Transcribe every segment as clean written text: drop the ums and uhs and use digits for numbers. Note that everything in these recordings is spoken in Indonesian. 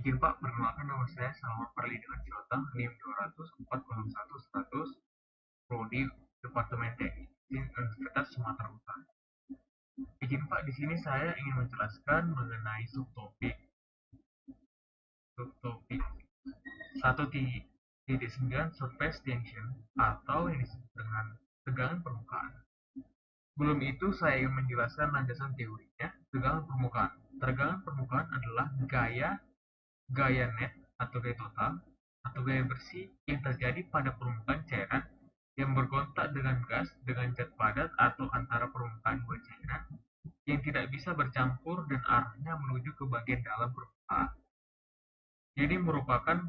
Izin Pak, perkenalkan nama saya Salman Farli dengan Jota, NIM 200 Prodi Departemen Teknik Universitas Sumatera Utara. Izin Pak, di sini saya ingin menjelaskan mengenai subtopik 1.9 surface tension atau yang disebut dengan tegangan permukaan. Sebelum itu, saya ingin menjelaskan landasan teorinya tegangan permukaan. Tegangan permukaan adalah gaya net atau gaya total atau gaya bersih yang terjadi pada permukaan cairan yang berkontak dengan gas dengan zat padat atau antara permukaan dua cairan yang tidak bisa bercampur dan arahnya menuju ke bagian dalam permukaan. Jadi merupakan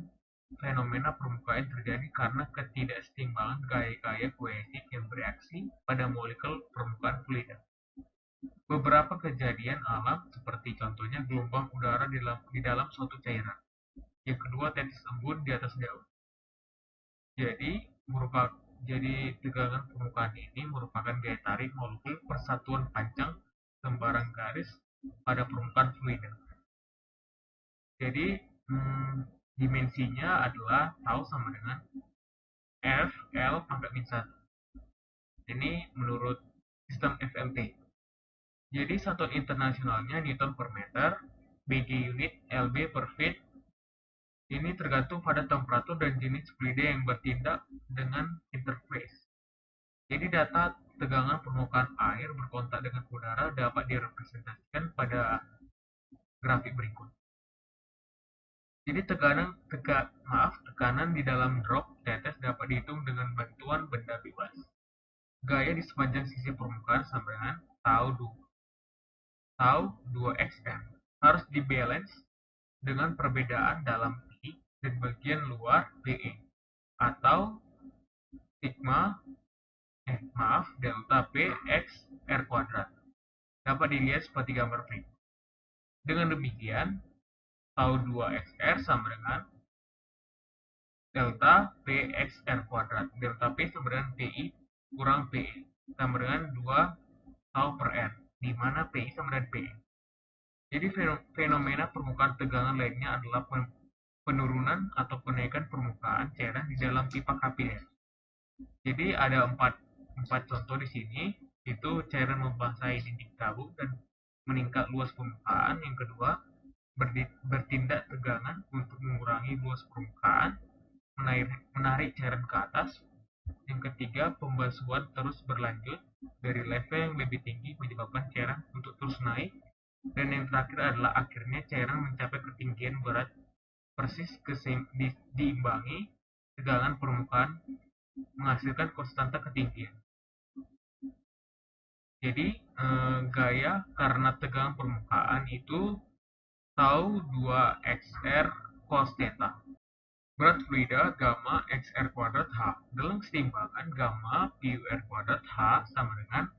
fenomena permukaan yang terjadi karena ketidakseimbangan gaya-gaya koesif yang bereaksi pada molekul permukaan fluida. Beberapa kejadian alam seperti contohnya gelombang udara di dalam suatu cairan. Yang kedua, tetes embun di atas daun. Jadi tegangan permukaan ini merupakan gaya tarik molekul persatuan panjang lembaran garis pada permukaan fluida. Jadi dimensinya adalah tau sama dengan F L pangkat min 1. Ini menurut sistem FLT. Jadi satuan internasionalnya Newton per meter, BG unit, LB per feet. Ini tergantung pada temperatur dan jenis fluida yang bertindak dengan interface. Jadi data tegangan permukaan air berkontak dengan udara dapat direpresentasikan pada grafik berikut. Jadi tekanan di dalam drop tetes dapat dihitung dengan bantuan benda bebas. Gaya di sepanjang sisi permukaan sama dengan tau 2xm harus dibalance dengan perbedaan dalam P dan bagian luar BE atau delta P x R kuadrat. Dapat dilihat seperti gambar berikut. Dengan demikian, tau 2xr sama dengan delta P x R kuadrat. Delta P sama dengan PI kurang PE sama dengan 2 tau per R, di mana PI sama dengan PE. Jadi fenomena permukaan tegangan lainnya adalah penurunan atau kenaikan permukaan cairan di dalam pipa kapiler. Jadi ada empat contoh di sini, itu cairan membasahi dinding tabung dan meningkat luas permukaan. Yang kedua, bertindak tegangan untuk mengurangi luas permukaan, menarik cairan ke atas. Yang ketiga, pembasuhan terus berlanjut dari level yang lebih tinggi menyebabkan cairan untuk terus naik. Dan yang terakhir adalah akhirnya cairan mencapai ketinggian berat persis diimbangi tegangan permukaan menghasilkan konstanta ketinggian. Jadi gaya karena tegangan permukaan itu tau 2xr cos theta. Berat fluida gamma xr kuadrat H. Dalam keseimbangan gamma pi-r kuadrat H sama dengan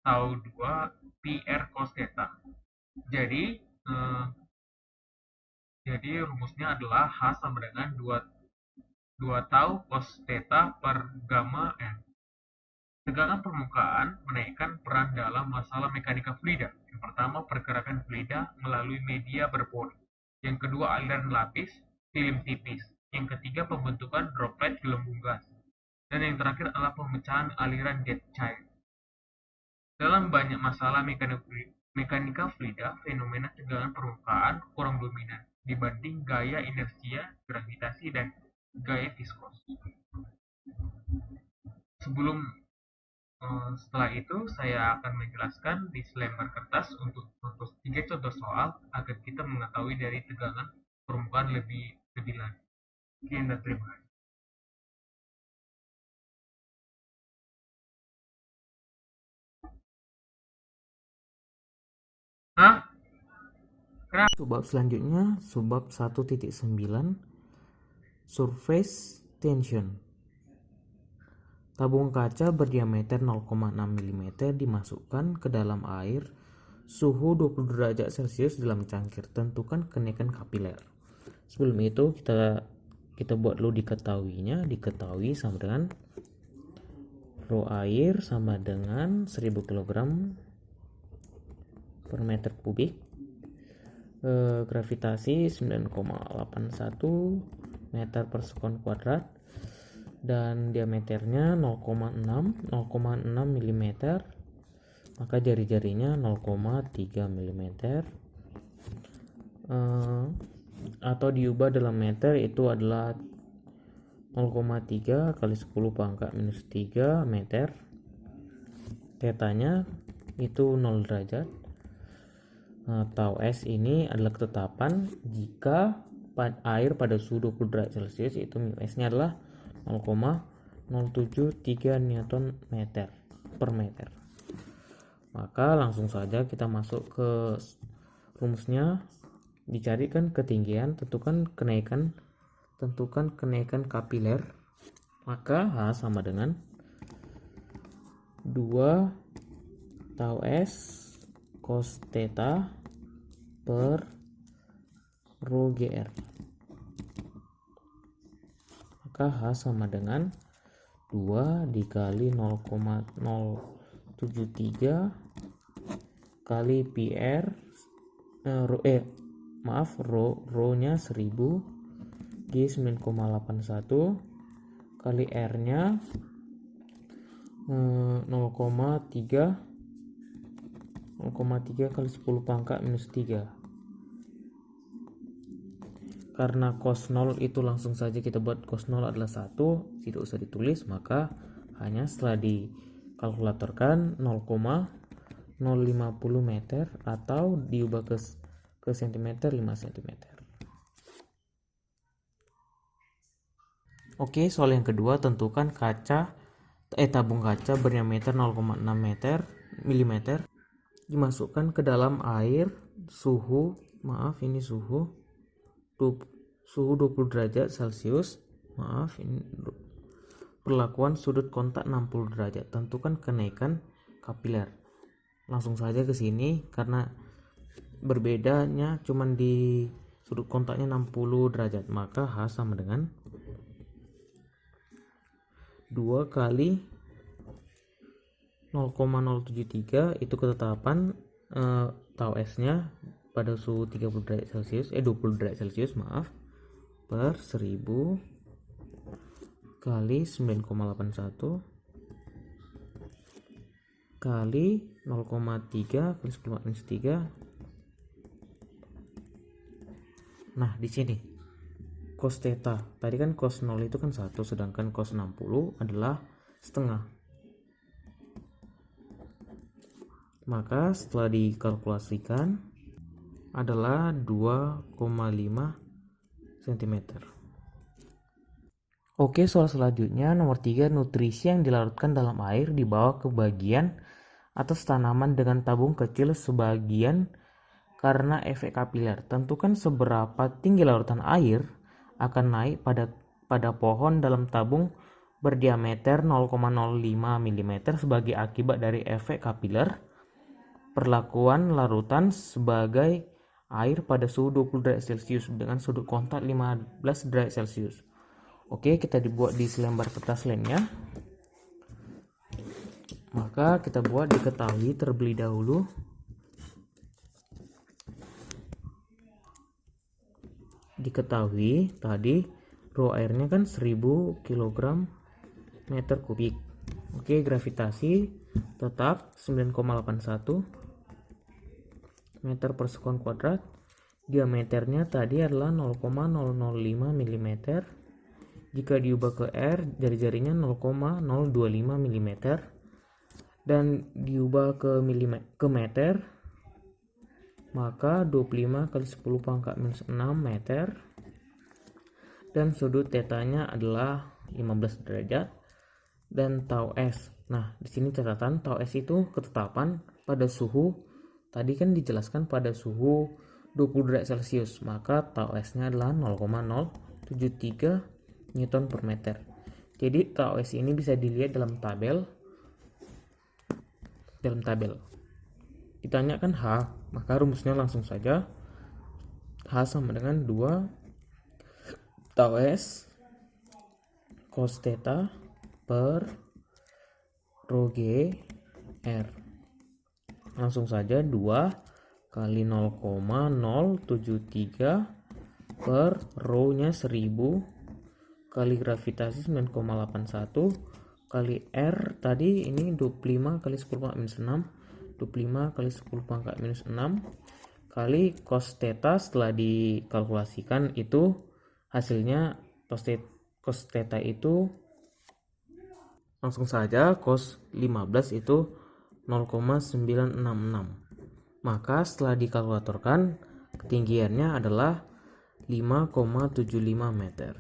tau 2 pi-r cos theta. Jadi rumusnya adalah H sama dengan 2 tau cos theta per gamma n. Tegangan permukaan menaikkan peran dalam masalah mekanika fluida. Yang pertama, pergerakan fluida melalui media berpori. Yang kedua, aliran lapis, film tipis. Yang ketiga, pembentukan droplet gelembung gas. Dan yang terakhir adalah pemecahan aliran jet cair. Dalam banyak masalah mekanika fluida, fenomena tegangan permukaan kurang dominan dibanding gaya inersia, gravitasi, dan gaya viskos. Setelah itu saya akan menjelaskan di selembar kertas untuk 3 contoh soal agar kita mengetahui dari tegangan permukaan lebih lanjut. Sekian dan terima kasih. Subbab selanjutnya, subbab 1.9 surface tension. Tabung kaca berdiameter 0,6 mm dimasukkan ke dalam air suhu 20 derajat Celcius dalam cangkir. Tentukan kenaikan kapiler. Sebelum itu kita buat dulu diketahui sama dengan rho air sama dengan 1000 kg per meter kubik. gravitasi 9,81 meter per sekon kuadrat, dan diameternya 0,6 mm, maka jari-jarinya 0,3 mm, atau diubah dalam meter itu adalah 0,3 kali 10 pangkat minus 3 meter. Tetanya itu 0 derajat. Tau S ini adalah ketetapan jika air pada suhu 20 derajat Celcius, itu S nya adalah 0,073 Newton meter per meter. Maka langsung saja kita masuk ke rumusnya. Dicarikan ketinggian, tentukan kenaikan kapiler, maka H sama dengan 2 tau S cos theta per rho gr. Maka H sama dengan 2 dikali 0,073 kali PR rho nya 1000 G 9,81 kali R nya 0,3 kali 10 pangkat minus 3. Karena cos 0 itu langsung saja kita buat cos 0 adalah 1, tidak usah ditulis, maka hanya setelah dikalkulatorkan 0,050 meter atau diubah ke cm 5 cm. Oke, soal yang kedua, tentukan tabung kaca berdiameter 0,6 mm dimasukkan ke dalam air suhu 20 derajat Celcius. Perlakuan sudut kontak 60 derajat. Tentukan kenaikan kapiler. Langsung saja ke sini karena berbedanya cuman di sudut kontaknya 60 derajat, maka H sama dengan 2 kali 0,073 itu ketetapan tau S nya pada suhu 20 derajat Celcius per 1000 kali 9,81 kali 0,3 kali 10 minus 3. Nah, di sini cos theta tadi kan cos 0 itu kan 1, sedangkan cos 60 adalah setengah. Maka setelah dikalkulasikan adalah 2,5 cm. Oke, soal selanjutnya nomor 3, nutrisi yang dilarutkan dalam air dibawa ke bagian atas tanaman dengan tabung kecil sebagian karena efek kapiler. Tentukan seberapa tinggi larutan air akan naik pada pohon dalam tabung berdiameter 0,05 mm sebagai akibat dari efek kapiler. Perlakuan larutan sebagai air pada suhu 20 derajat Celcius dengan sudut kontak 15 derajat Celcius. Oke, kita dibuat di selembar kertas lainnya. Maka kita buat diketahui terlebih dahulu. Diketahui tadi rho airnya kan 1000 kg meter kubik. Oke, gravitasi tetap 9,81 meter per sekon kuadrat. Diameternya tadi adalah 0,005 mm. Jika diubah ke R, jari-jarinya 0,025 mm, dan diubah ke meter, maka 25 kali 10 pangkat minus 6 meter, dan sudut tetanya adalah 15 derajat, dan tau S. Nah, di sini catatan tau S itu ketetapan pada suhu, tadi kan dijelaskan pada suhu 20 derajat Celcius, maka tau S nya adalah 0,073 Newton per meter. Jadi tau S ini bisa dilihat dalam tabel. Ditanyakan H, maka rumusnya langsung saja H sama dengan 2 tau S cos theta per rho G R. Langsung saja 2 kali 0,073 per rho-nya 1000 kali gravitasi 9,81 kali R tadi ini 25 kali 10 pangkat minus 6, 25 kali 10 pangkat minus 6 kali cos theta. Setelah dikalkulasikan itu hasilnya cos theta itu langsung saja cos 15 itu 0,966. Maka setelah dikalkulatorkan ketinggiannya adalah 5,75 meter.